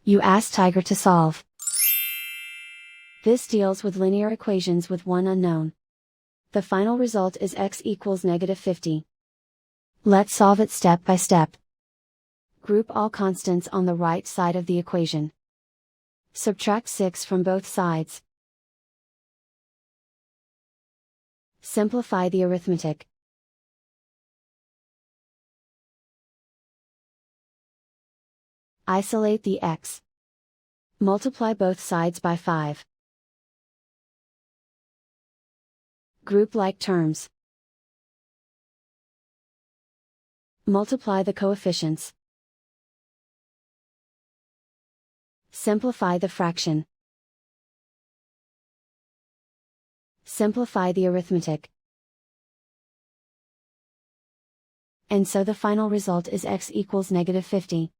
You ask Tiger to solve. This deals with linear equations with one unknown. The final result is x equals -50. Let's solve it step by step. Group all constants on the right side of the equation. Subtract 6 from both sides. Simplify the arithmetic. Isolate the x. Multiply both sides by 5. Group like terms. Multiply the coefficients. Simplify the fraction. Simplify the arithmetic. And so the final result is x equals -50.